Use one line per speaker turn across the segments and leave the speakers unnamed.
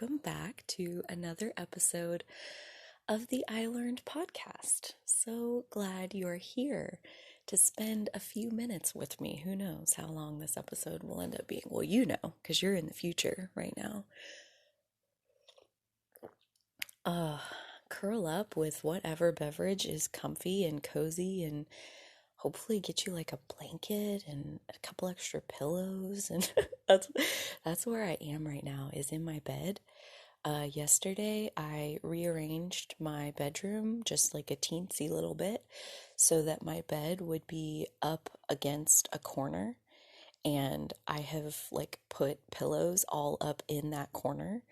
welcome back to another episode of the I Learned podcast. So glad you're here to spend a few minutes with me. Who knows how long this episode will end up being? Well, you know, because you're in the future right now. Curl up with whatever beverage is comfy and cozy and hopefully get you like a blanket and a couple extra pillows and that's where I am right now, is in my bed. Yesterday I rearranged my bedroom just like a teensy little bit so that my bed would be up against a corner, and I have like put pillows all up in that corner,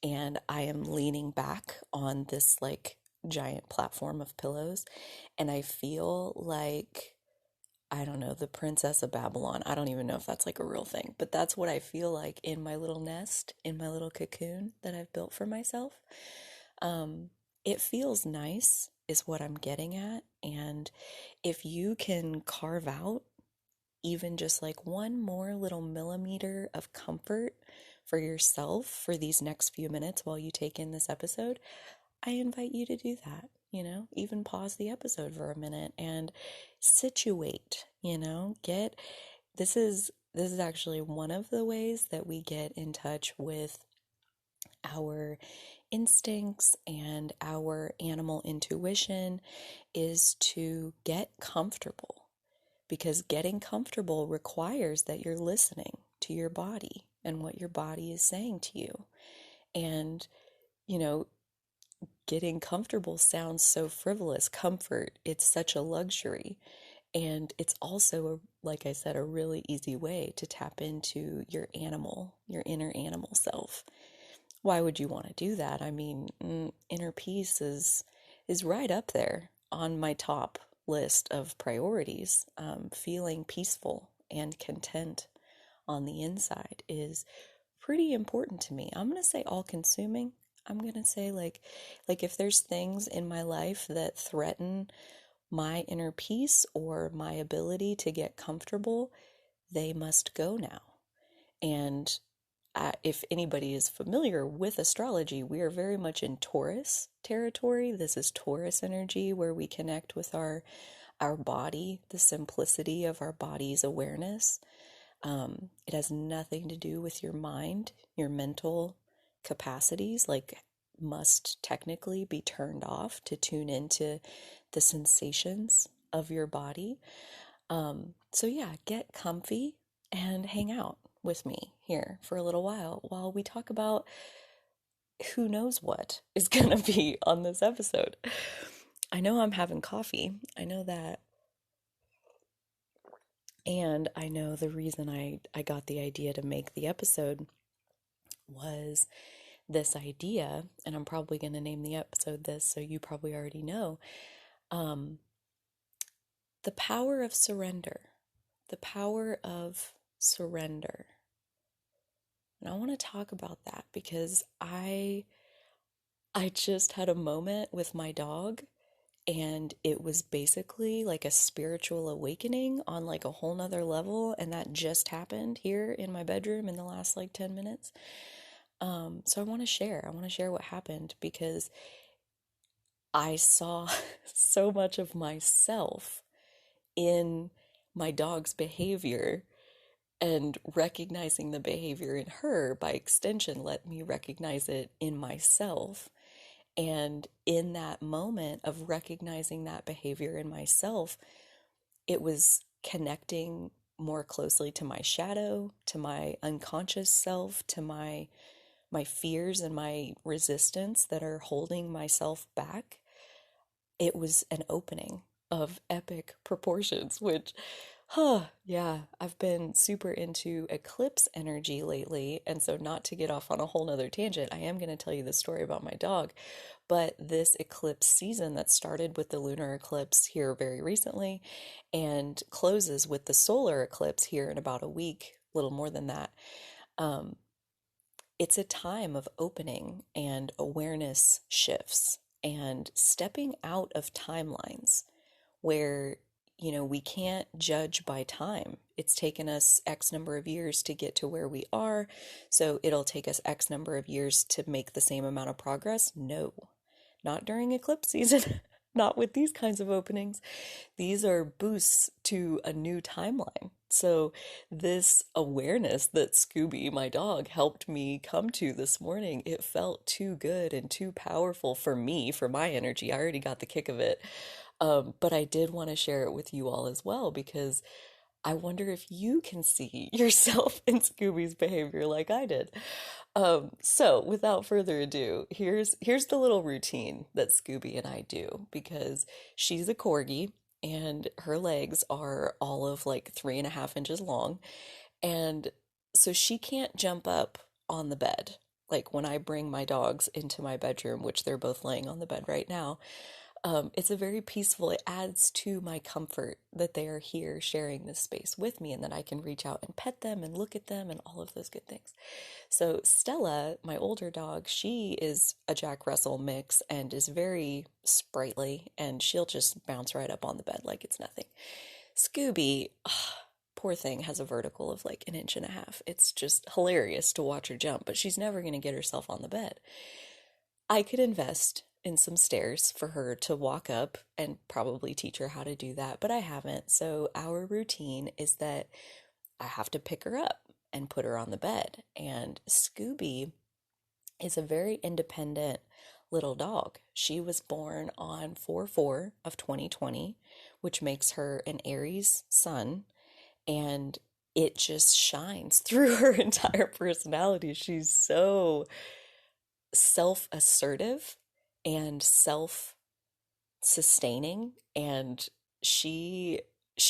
and I am leaning back on this like giant platform of pillows, and I feel like, I don't know, the Princess of Babylon. I don't even know if that's like a real thing, but that's what I feel like in my little nest, in my little cocoon that I've built for myself. It feels nice, is what I'm getting at. And if you can carve out even just like one more little millimeter of comfort for yourself for these next few minutes while you take in this episode, I invite you to do that. Even pause the episode for a minute and situate, get this is actually one of the ways that we get in touch with our instincts and our animal intuition, is to get comfortable, because getting comfortable requires that you're listening to your body and what your body is saying to you. And getting comfortable sounds so frivolous. Comfort, it's such a luxury. And it's also, like I said, a really easy way to tap into your inner animal self. Why would you want to do that? I mean, inner peace is right up there on my top list of priorities. Feeling peaceful and content on the inside is pretty important to me. I'm going to say all-consuming. I'm going to say like if there's things in my life that threaten my inner peace or my ability to get comfortable, they must go now. And if anybody is familiar with astrology, we are very much in Taurus territory. This is Taurus energy, where we connect with our body, the simplicity of our body's awareness. It has nothing to do with your mind. Your mental capacities must technically be turned off to tune into the sensations of your body. So yeah, get comfy and hang out with me here for a little while we talk about who knows what is gonna be on this episode. I know I'm having coffee. I know that. And I know the reason I got the idea to make the episode was this idea, and I'm probably going to name the episode this, so you probably already know. The power of surrender. The power of surrender. And I want to talk about that because I just had a moment with my dog, and it was basically like a spiritual awakening on like a whole nother level, and that just happened here in my bedroom in the last 10 minutes. So I want to share what happened, because I saw so much of myself in my dog's behavior, and recognizing the behavior in her, by extension, let me recognize it in myself. And in that moment of recognizing that behavior in myself, it was connecting more closely to my shadow, to my unconscious self, to my fears and my resistance that are holding myself back. It was an opening of epic proportions, which, yeah, I've been super into eclipse energy lately. And so, not to get off on a whole nother tangent, I am going to tell you the story about my dog. But this eclipse season that started with the lunar eclipse here very recently and closes with the solar eclipse here in about a week, a little more than that. It's a time of opening and awareness shifts and stepping out of timelines where we can't judge by time. It's taken us X number of years to get to where we are, so it'll take us X number of years to make the same amount of progress. No, not during eclipse season, not with these kinds of openings. These are boosts to a new timeline. So, this awareness that Scooby, my dog, helped me come to this morning, it felt too good and too powerful for me, for my energy. I already got the kick of it. But I did want to share it with you all as well because I wonder if you can see yourself in Scooby's behavior like I did. So without further ado, here's the little routine that Scooby and I do because she's a corgi and her legs are all of like 3.5 inches long. And so she can't jump up on the bed. Like when I bring my dogs into my bedroom, which they're both laying on the bed right now, it's a very peaceful, it adds to my comfort that they are here sharing this space with me and that I can reach out and pet them and look at them and all of those good things. So Stella, my older dog, she is a Jack Russell mix and is very sprightly and she'll just bounce right up on the bed like it's nothing. Scooby, poor thing, has a vertical of like 1.5 inches. It's just hilarious to watch her jump, but she's never going to get herself on the bed. I could invest in some stairs for her to walk up and probably teach her how to do that, but I haven't. So our routine is that I have to pick her up and put her on the bed. And Scooby is a very independent little dog. She was born on 4/4 of 2020, which makes her an Aries sun, and it just shines through her entire personality. She's so self-assertive and self-sustaining, and she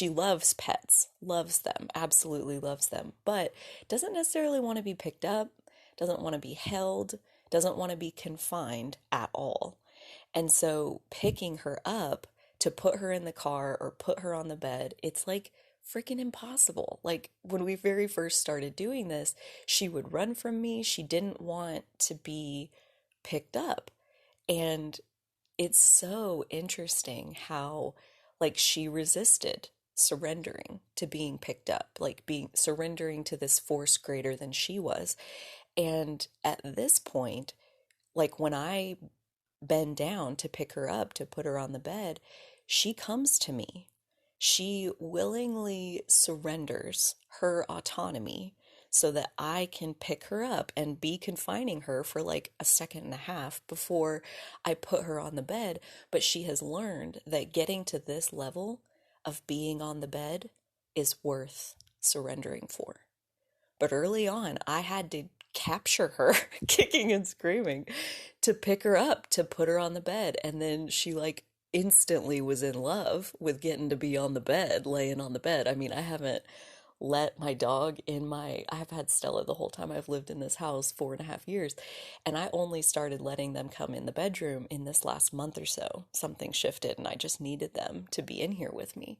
loves pets, loves them, absolutely loves them, but doesn't necessarily want to be picked up, doesn't want to be held, doesn't want to be confined at all. And so picking her up to put her in the car or put her on the bed, it's like freaking impossible. Like when we very first started doing this, she would run from me. She didn't want to be picked up. And it's so interesting how like she resisted surrendering to being picked up, like being surrendering to this force greater than she was. And at this point, like when I bend down to pick her up, to put her on the bed, she comes to me. She willingly surrenders her autonomy so that I can pick her up and be confining her for like 1.5 seconds before I put her on the bed. But she has learned that getting to this level of being on the bed is worth surrendering for. But early on, I had to capture her kicking and screaming to pick her up, to put her on the bed. And then she like instantly was in love with getting to be on the bed, laying on the bed. I mean, I haven't let my dog in I've had Stella the whole time I've lived in this house, 4.5 years. And I only started letting them come in the bedroom in this last month or so. Something shifted and I just needed them to be in here with me.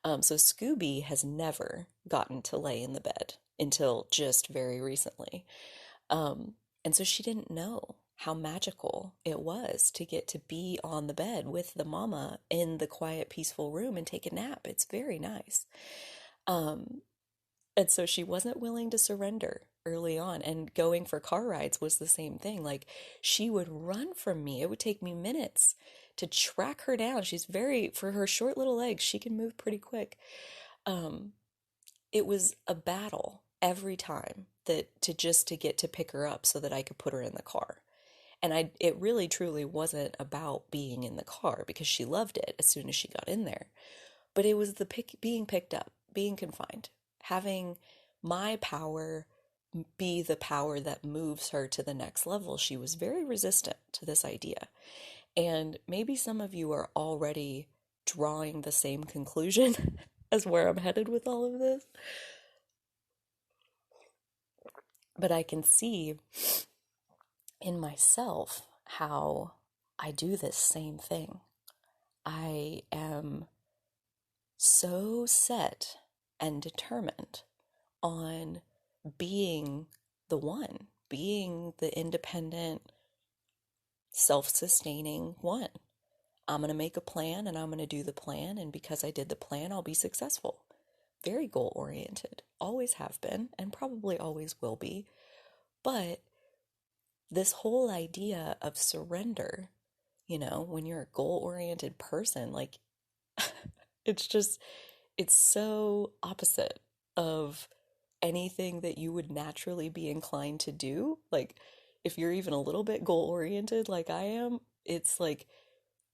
So Scooby has never gotten to lay in the bed until just very recently. And so she didn't know how magical it was to get to be on the bed with the mama in the quiet, peaceful room and take a nap. It's very nice. Um, and so she wasn't willing to surrender early on. And going for car rides was the same thing. Like she would run from me. It would take me minutes to track her down. For her short little legs, she can move pretty quick. Um, it was a battle every time to get to pick her up so that I could put her in the car. And it really truly wasn't about being in the car because she loved it as soon as she got in there. But it was being picked up, being confined, having my power be the power that moves her to the next level. She was very resistant to this idea. And maybe some of you are already drawing the same conclusion as where I'm headed with all of this. But I can see in myself how I do this same thing. I am so set and determined on being the one, being the independent, self-sustaining one. I'm going to make a plan and I'm going to do the plan. And because I did the plan, I'll be successful. Very goal oriented. Always have been and probably always will be. But this whole idea of surrender, when you're a goal oriented person, like it's just, it's so opposite of anything that you would naturally be inclined to do. Like, if you're even a little bit goal oriented, like I am, it's like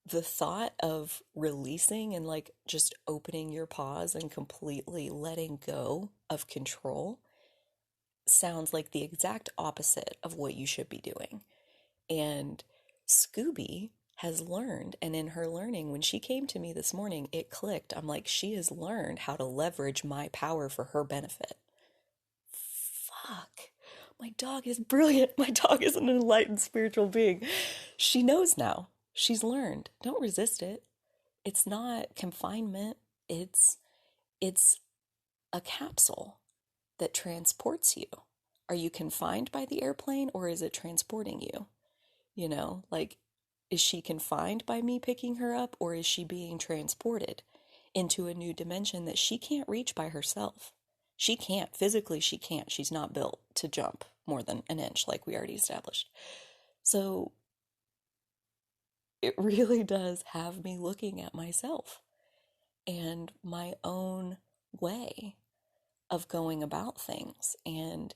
the thought of releasing and like just opening your paws and completely letting go of control sounds like the exact opposite of what you should be doing. And Scooby has learned, and in her learning, when she came to me this morning, it clicked. I'm like, she has learned how to leverage my power for her benefit. Fuck. My dog is brilliant. My dog is an enlightened spiritual being. She knows now. She's learned. Don't resist it. It's not confinement. It's a capsule that transports you. Are you confined by the airplane or is it transporting you? Like, is she confined by me picking her up or is she being transported into a new dimension that she can't reach by herself? She can't. Physically, she can't. She's not built to jump more than an inch, like we already established. So it really does have me looking at myself and my own way of going about things. And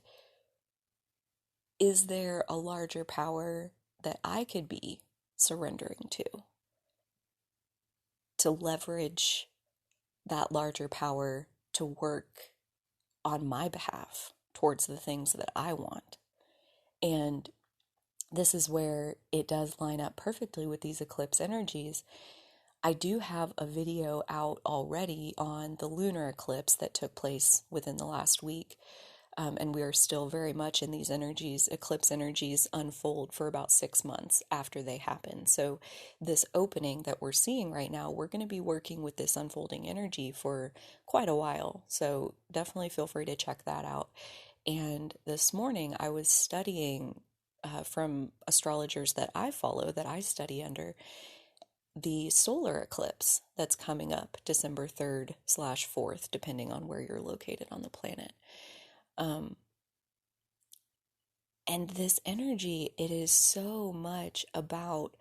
is there a larger power that I could be surrendering to leverage that larger power to work on my behalf towards the things that I want? And this is where it does line up perfectly with these eclipse energies. I do have a video out already on the lunar eclipse that took place within the last week. And we are still very much in these energies. Eclipse energies unfold for about 6 months after they happen. So this opening that we're seeing right now, we're going to be working with this unfolding energy for quite a while. So definitely feel free to check that out. And this morning I was studying from astrologers that I follow, that I study under, the solar eclipse that's coming up December 3rd/4th, depending on where you're located on the planet. And this energy, it is so much about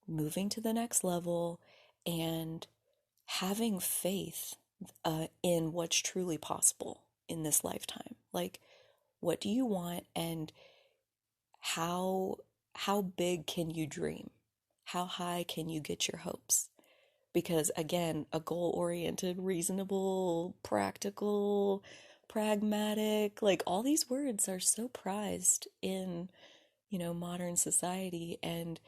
moving to the next level and having faith in what's truly possible in this lifetime. Like, what do you want, and how big can you dream? How high can you get your hopes? Because again, a goal-oriented, reasonable, practical, pragmatic, like all these words are so prized in, modern society, and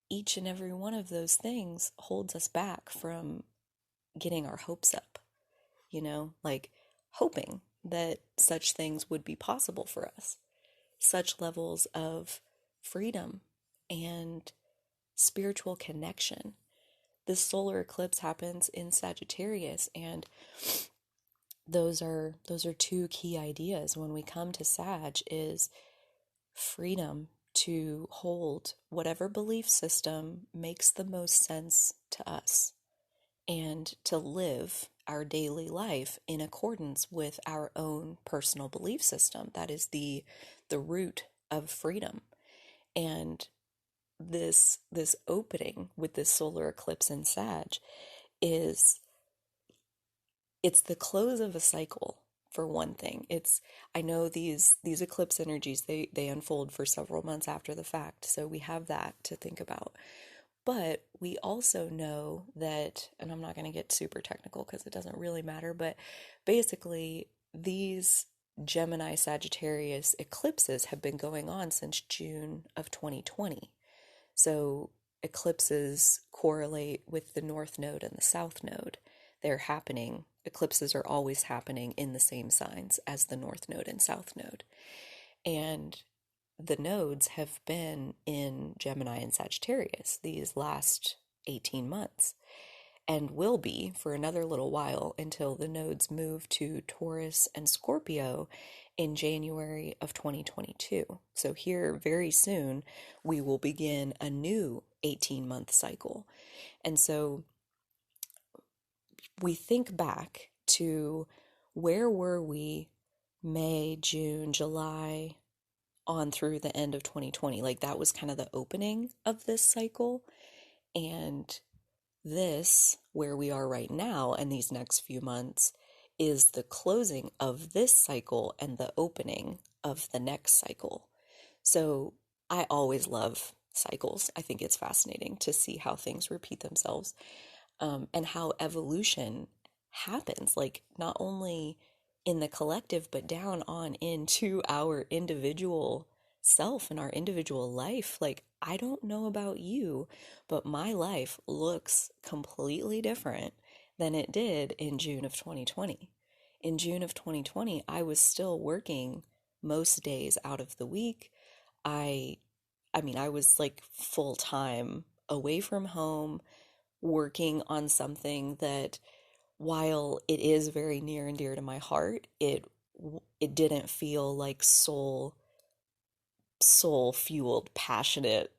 each and every one of those things holds us back from getting our hopes up, like hoping that such things would be possible for us. Such levels of freedom and spiritual connection. This solar eclipse happens in Sagittarius, and those are two key ideas when we come to Sag: is freedom to hold whatever belief system makes the most sense to us, and to live our daily life in accordance with our own personal belief system. That is the root of freedom. And this opening with this solar eclipse in Sag is, it's the close of a cycle. For one thing, I know these eclipse energies, they unfold for several months after the fact, so we have that to think about. But we also know that, and I'm not going to get super technical because it doesn't really matter, but basically these Gemini Sagittarius eclipses have been going on since June of 2020. So eclipses correlate with the North Node and the South Node. They're happening. Eclipses are always happening in the same signs as the North Node and South Node. And the nodes have been in Gemini and Sagittarius these last 18 months. and will be for another little while until the nodes move to Taurus and Scorpio in January of 2022. So, here very soon, we will begin a new 18-month cycle. And so, we think back to where were we May, June, July, on through the end of 2020. Like that was kind of the opening of this cycle. And this, where we are right now, and these next few months, is the closing of this cycle and the opening of the next cycle. So I always love cycles. I think it's fascinating to see how things repeat themselves, and how evolution happens, like not only in the collective, but down on into our individual self and our individual life. Like, I don't know about you, but my life looks completely different than it did in June of 2020. In June of 2020, I was still working most days out of the week. I I was like full time away from home, working on something that, while it is very near and dear to my heart, it didn't feel like soul fueled, passionate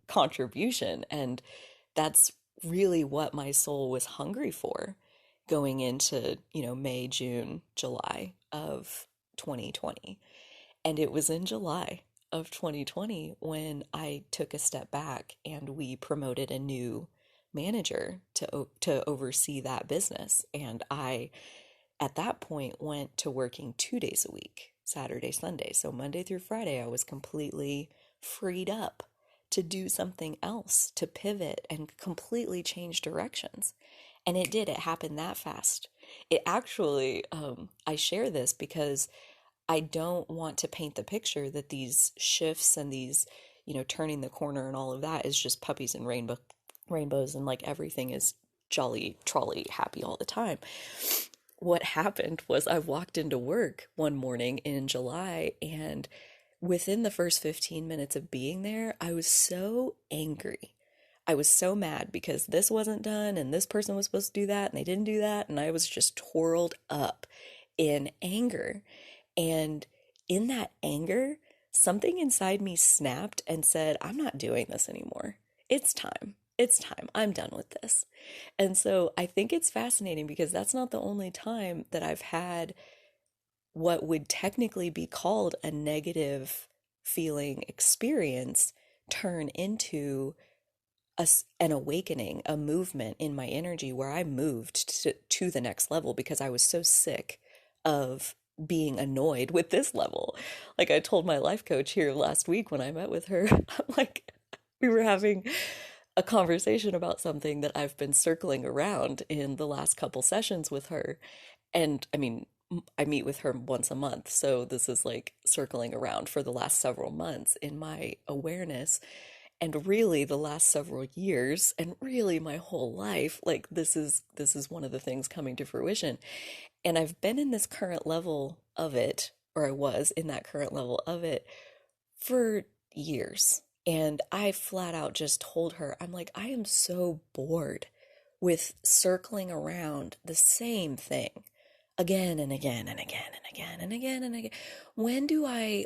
contribution. And that's really what my soul was hungry for going into, May, June, July of 2020. And it was in July of 2020 when I took a step back and we promoted a new manager to oversee that business. And I, at that point, went to working 2 days a week, Saturday, Sunday. So Monday through Friday, I was completely freed up to do something else, to pivot and completely change directions. And it did. It happened that fast. It actually, I share this because I don't want to paint the picture that these shifts and these, turning the corner and all of that is just puppies and rainbows and like everything is jolly, trolley, happy all the time. What happened was I walked into work one morning in July, and within the first 15 minutes of being there, I was so angry. I was so mad because this wasn't done and this person was supposed to do that and they didn't do that. And I was just twirled up in anger. And in that anger, something inside me snapped and said, I'm not doing this anymore. It's time. It's time. I'm done with this. And so I think it's fascinating because that's not the only time that I've had what would technically be called a negative feeling experience turn into an awakening, a movement in my energy where I moved to the next level because I was so sick of being annoyed with this level. Like I told my life coach here last week when I met with her, I'm like, we were having a conversation about something that I've been circling around in the last couple sessions with her. And I meet with her once a month. So this is like circling around for the last several months in my awareness. And really the last several years and really my whole life, like this is one of the things coming to fruition. And I've been in this current level of it, or I was in that current level of it for years. And I flat out just told her, I'm like, I am so bored with circling around the same thing again and again and again and again and again and again. When do I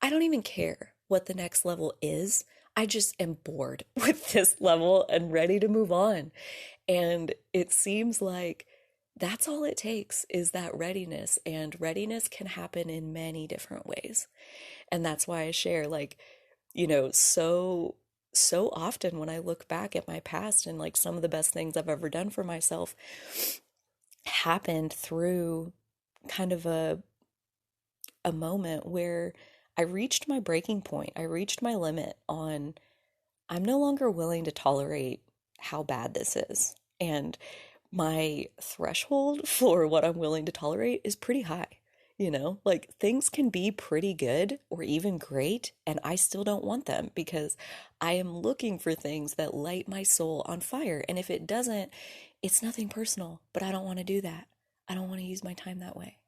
don't even care what the next level is. I just am bored with this level and ready to move on. And it seems like that's all it takes is that readiness. And readiness can happen in many different ways. And that's why I share, like, so often when I look back at my past and like some of the best things I've ever done for myself happened through kind of a moment where I reached my breaking point. I reached my limit on I'm no longer willing to tolerate how bad this is. And my threshold for what I'm willing to tolerate is pretty high. Like things can be pretty good or even great, and I still don't want them because I am looking for things that light my soul on fire. And if it doesn't, it's nothing personal, but I don't want to do that. I don't want to use my time that way.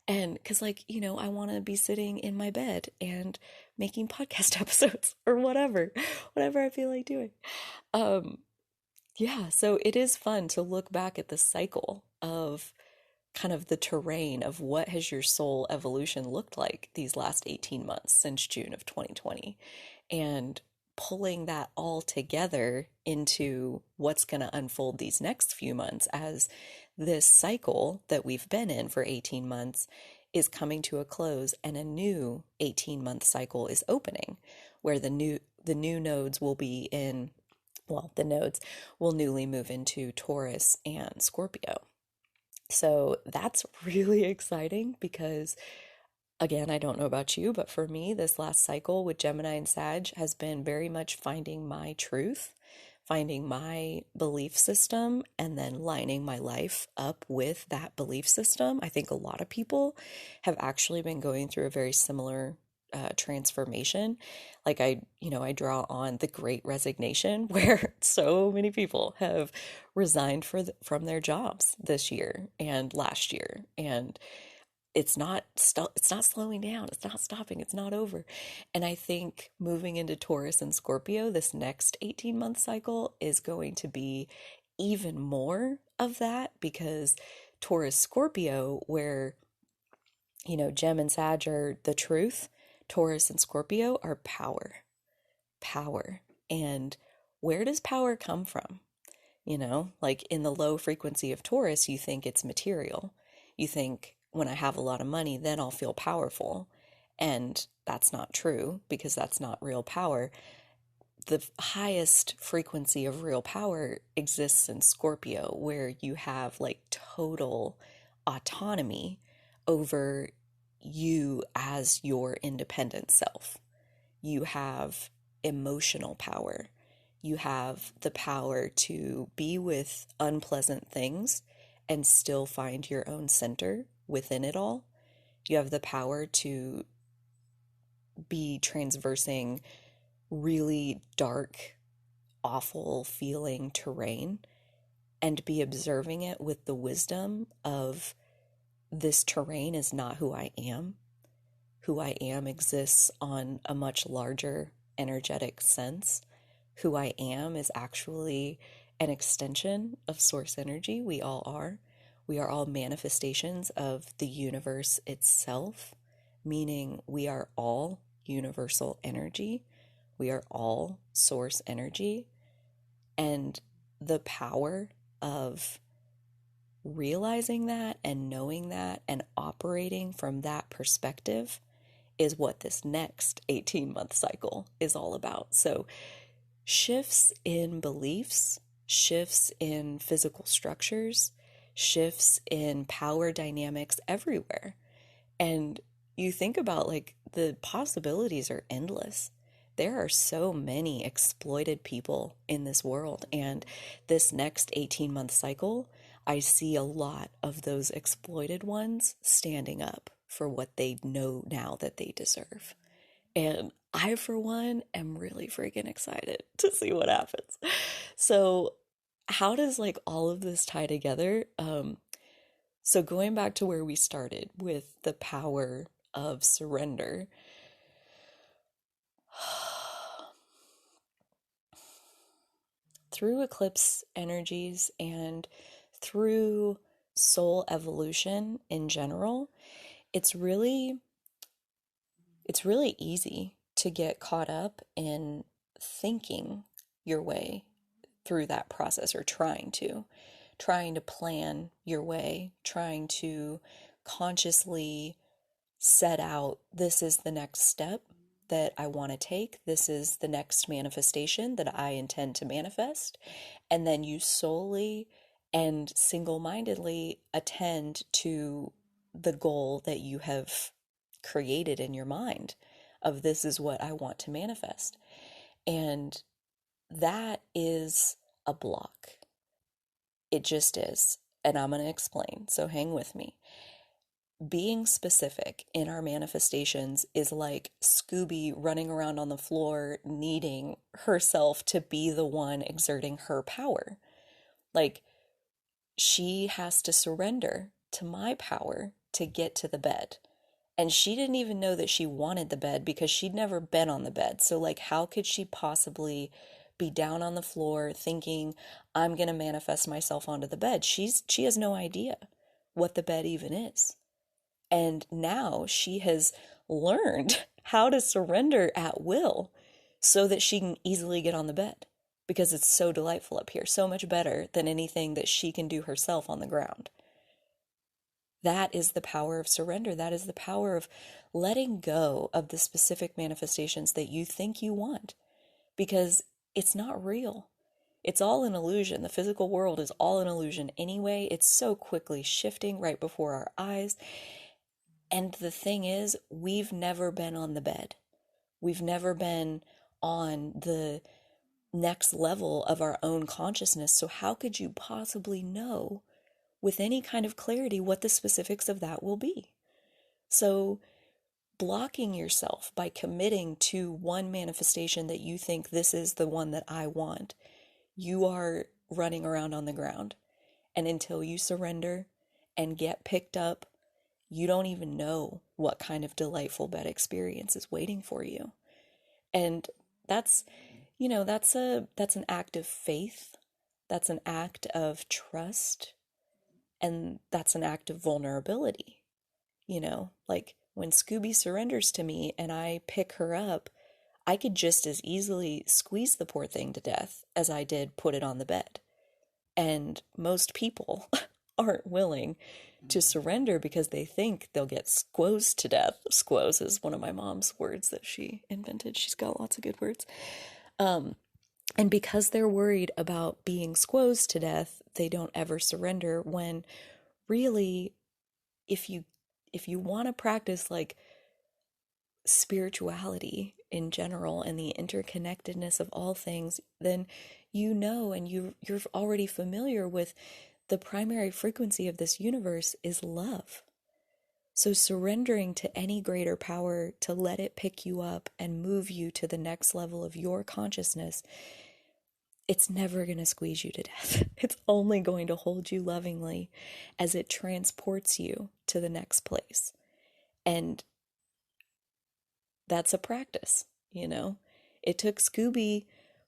And because, like, I want to be sitting in my bed and making podcast episodes or whatever I feel like doing. Yeah, so it is fun to look back at the cycle of kind of the terrain of what has your soul evolution looked like these last 18 months since June of 2020, and pulling that all together into what's going to unfold these next few months as this cycle that we've been in for 18 months is coming to a close and a new 18-month cycle is opening where the new nodes will be in, well, the nodes will newly move into Taurus and Scorpio. So that's really exciting because, again, I don't know about you, but for me, this last cycle with Gemini and Sag has been very much finding my truth, finding my belief system, and then lining my life up with that belief system. I think a lot of people have actually been going through a very similar transformation. Like I draw on the Great Resignation, where so many people have resigned from their jobs this year and last year, and it's not slowing down, it's not stopping, it's not over. And I think moving into Taurus and Scorpio, this next 18-month cycle is going to be even more of that because Taurus Scorpio, where Gem and Sag are the truth, Taurus and Scorpio are power. And where does power come from? Like in the low frequency of Taurus, you think it's material. You think when I have a lot of money, then I'll feel powerful. And that's not true because that's not real power. The highest frequency of real power exists in Scorpio, where you have like total autonomy over you as your independent self. You have emotional power. You have the power to be with unpleasant things and still find your own center within it all. You have the power to be transversing really dark, awful feeling terrain and be observing it with the wisdom of this terrain is not who I am. Who I am exists on a much larger energetic sense. Who I am is actually an extension of source energy. We all are. We are all manifestations of the universe itself, meaning we are all universal energy. We are all source energy. And the power of realizing that and knowing that and operating from that perspective is what this next 18-month cycle is all about. So shifts in beliefs, shifts in physical structures, shifts in power dynamics everywhere. And you think about like the possibilities are endless. There are so many exploited people in this world. And this next 18-month cycle, I see a lot of those exploited ones standing up for what they know now that they deserve. And I, for one, am really freaking excited to see what happens. So, how does like all of this tie together? So going back to where we started with the power of surrender, through eclipse energies and through soul evolution in general, it's really easy to get caught up in thinking your way through that process, or trying to plan your way, trying to consciously set out, this is the next step that I want to take. This is the next manifestation that I intend to manifest. And then you solely and single-mindedly attend to the goal that you have created in your mind of this is what I want to manifest. And that is a block. It just is. And I'm going to explain. So hang with me. Being specific in our manifestations is like Scooby running around on the floor, needing herself to be the one exerting her power. Like, she has to surrender to my power to get to the bed. And she didn't even know that she wanted the bed because she'd never been on the bed. So, like, how could she possibly be down on the floor thinking, I'm going to manifest myself onto the bed. She has no idea what the bed even is. And now she has learned how to surrender at will so that she can easily get on the bed because it's so delightful up here, so much better than anything that she can do herself on the ground. That is the power of surrender. That is the power of letting go of the specific manifestations that you think you want because it's not real. It's all an illusion. The physical world is all an illusion anyway. It's so quickly shifting right before our eyes. And the thing is, we've never been on the bed. We've never been on the next level of our own consciousness. So how could you possibly know with any kind of clarity what the specifics of that will be? So blocking yourself by committing to one manifestation that you think this is the one that I want, you are running around on the ground. And until you surrender and get picked up, you don't even know what kind of delightful bed experience is waiting for you. And that's, that's an act of faith. That's an act of trust. And that's an act of vulnerability. Like when Scooby surrenders to me and I pick her up, I could just as easily squeeze the poor thing to death as I did put it on the bed. And most people aren't willing to surrender because they think they'll get squoze to death. Squoze is one of my mom's words that she invented. She's got lots of good words. And because they're worried about being squozed to death, they don't ever surrender when really, if you want to practice like spirituality in general and the interconnectedness of all things, then and you're already familiar with the primary frequency of this universe is love. So surrendering to any greater power to let it pick you up and move you to the next level of your consciousness, it's never going to squeeze you to death. It's only going to hold you lovingly as it transports you to the next place. And that's a practice, It took Scooby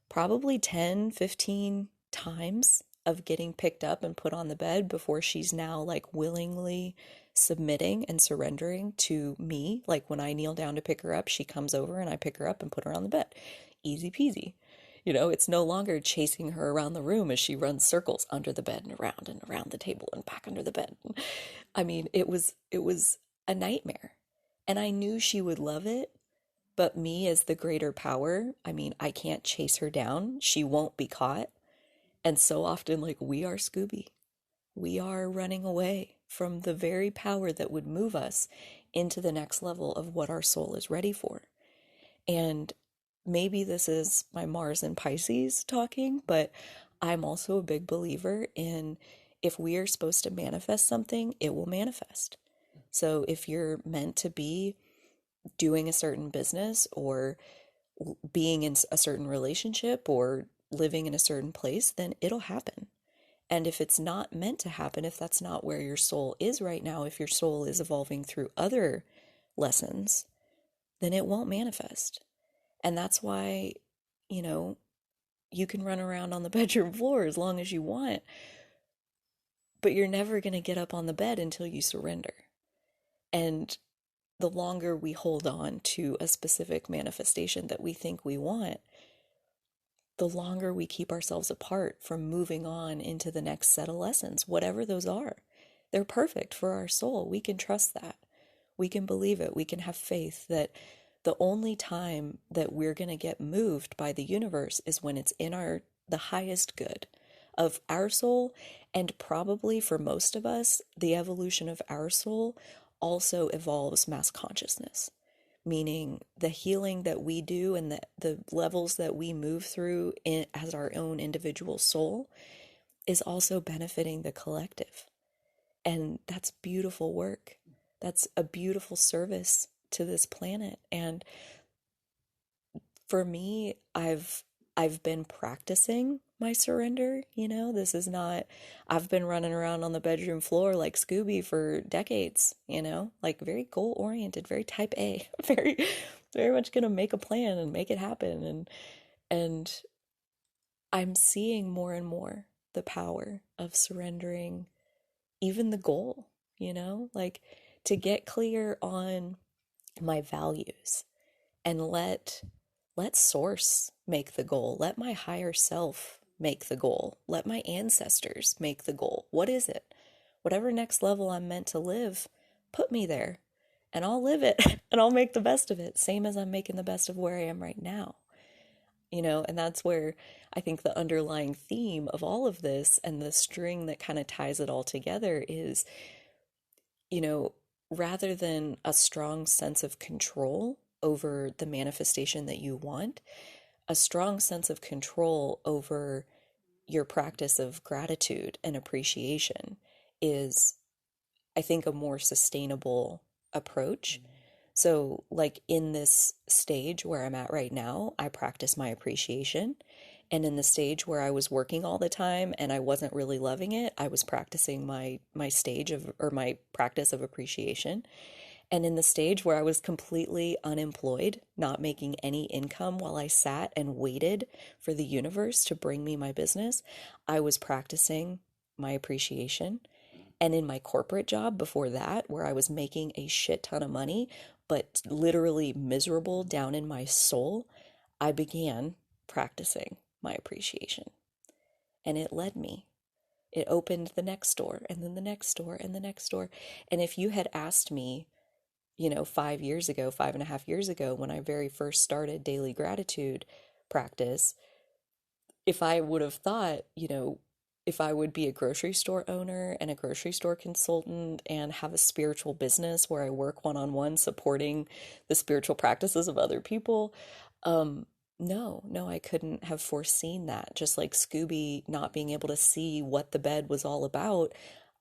probably 10, 15 times of getting picked up and put on the bed before she's now like willingly submitting and surrendering to me. Like when I kneel down to pick her up, she comes over and I pick her up and put her on the bed. Easy peasy. It's no longer chasing her around the room as she runs circles under the bed and around the table and back under the bed. I mean, it was a nightmare. And I knew she would love it, but me as the greater power, I mean, I can't chase her down. She won't be caught. And so often, like, we are Scooby. We are running away from the very power that would move us into the next level of what our soul is ready for. And maybe this is my Mars and Pisces talking, but I'm also a big believer in if we are supposed to manifest something, it will manifest. So if you're meant to be doing a certain business or being in a certain relationship or living in a certain place, then it'll happen. And if it's not meant to happen, if that's not where your soul is right now, if your soul is evolving through other lessons, then it won't manifest. And that's why, you can run around on the bedroom floor as long as you want, but you're never going to get up on the bed until you surrender. And the longer we hold on to a specific manifestation that we think we want, the longer we keep ourselves apart from moving on into the next set of lessons, whatever those are. They're perfect for our soul. We can trust that. We can believe it. We can have faith that the only time that we're going to get moved by the universe is when it's in the highest good of our soul. And probably for most of us, the evolution of our soul also evolves mass consciousness, meaning the healing that we do and the levels that we move through as our own individual soul is also benefiting the collective. And that's beautiful work. That's a beautiful service to this planet. And for me, I've been practicing my surrender. This is not, I've been running around on the bedroom floor like Scooby for decades, like very goal oriented, very type A, very, very much going to make a plan and make it happen. And I'm seeing more and more the power of surrendering even the goal, like to get clear on my values and let source make the goal. Let my higher self make the goal. Let my ancestors make the goal. What is it? Whatever next level I'm meant to live, put me there and I'll live it and I'll make the best of it, same as I'm making the best of where I am right now. And that's where I think the underlying theme of all of this and the string that kind of ties it all together is, you know, rather than a strong sense of control over the manifestation that you want, a strong sense of control over your practice of gratitude and appreciation is, I think, a more sustainable approach. So, like in this stage where I'm at right now, I practice my appreciation. And in the stage where I was working all the time and I wasn't really loving it, I was practicing my stage of or my practice of appreciation. And in the stage where I was completely unemployed, not making any income while I sat and waited for the universe to bring me my business, I was practicing my appreciation. And in my corporate job before that, where I was making a shit ton of money, but literally miserable down in my soul, I began practicing my appreciation. And it led me. It opened the next door, and then the next door, and the next door. And if you had asked me, 5 years ago, 5.5 years ago, when I very first started daily gratitude practice, if I would have thought, if I would be a grocery store owner and a grocery store consultant and have a spiritual business where I work one-on-one supporting the spiritual practices of other people, no, I couldn't have foreseen that. Just like Scooby not being able to see what the bed was all about,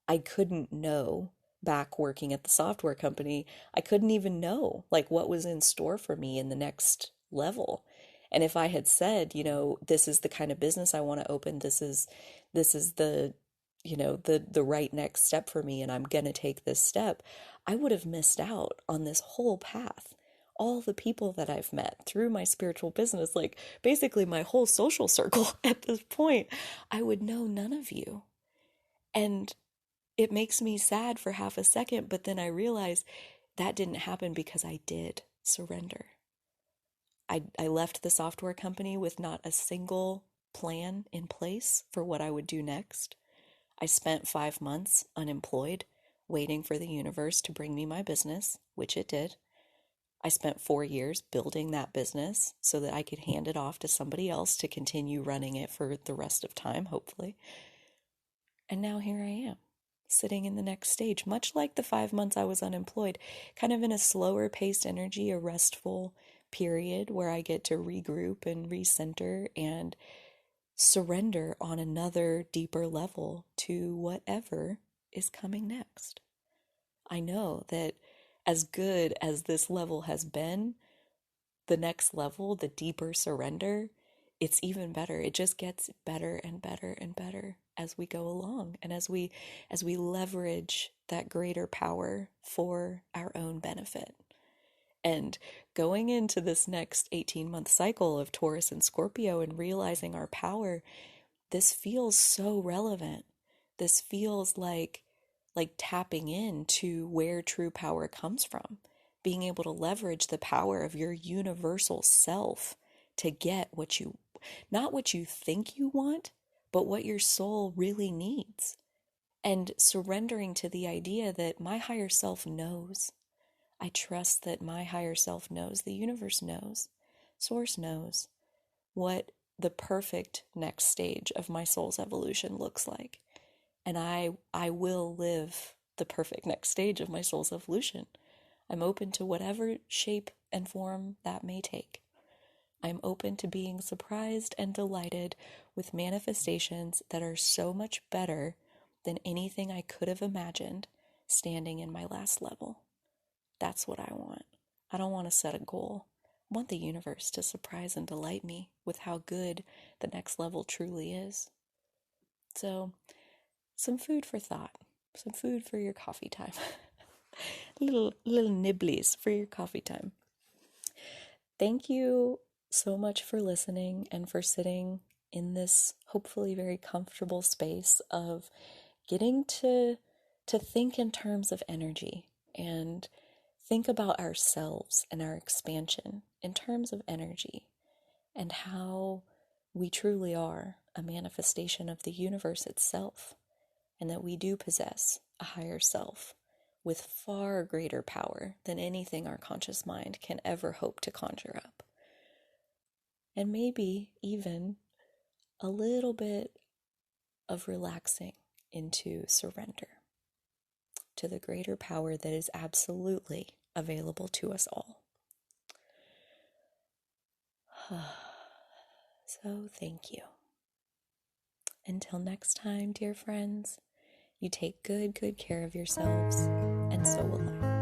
I couldn't know back working at the software company. I couldn't even know like what was in store for me in the next level. And if I had said, this is the kind of business I want to open, this is the the right next step for me and I'm going to take this step, I would have missed out on this whole path. All the people that I've met through my spiritual business, like basically my whole social circle at this point, I would know none of you. And it makes me sad for half a second, but then I realize that didn't happen because I did surrender. I left the software company with not a single plan in place for what I would do next. I spent 5 months unemployed, waiting for the universe to bring me my business, which it did. I spent 4 years building that business so that I could hand it off to somebody else to continue running it for the rest of time, hopefully. And now here I am, sitting in the next stage, much like the 5 months I was unemployed, kind of in a slower paced energy, a restful period where I get to regroup and recenter and surrender on another deeper level to whatever is coming next. I know that as good as this level has been, the next level, the deeper surrender, it's even better. It just gets better and better and better as we go along and as we leverage that greater power for our own benefit. And going into this next 18-month cycle of Taurus and Scorpio and realizing our power, this feels so relevant. This feels like tapping into where true power comes from, being able to leverage the power of your universal self to get not what you think you want, but what your soul really needs. And surrendering to the idea that my higher self knows. I trust that my higher self knows, the universe knows, Source knows what the perfect next stage of my soul's evolution looks like. And I will live the perfect next stage of my soul's evolution. I'm open to whatever shape and form that may take. I'm open to being surprised and delighted with manifestations that are so much better than anything I could have imagined standing in my last level. That's what I want. I don't want to set a goal. I want the universe to surprise and delight me with how good the next level truly is. So, some food for thought, some food for your coffee time. little nibblies for your coffee time. Thank you so much for listening and for sitting in this hopefully very comfortable space of getting to think in terms of energy and think about ourselves and our expansion in terms of energy and how we truly are a manifestation of the universe itself, and that we do possess a higher self with far greater power than anything our conscious mind can ever hope to conjure up. And maybe even a little bit of relaxing into surrender to the greater power that is absolutely available to us all. So thank you. Until next time, dear friends, you take good care of yourselves, and so will I.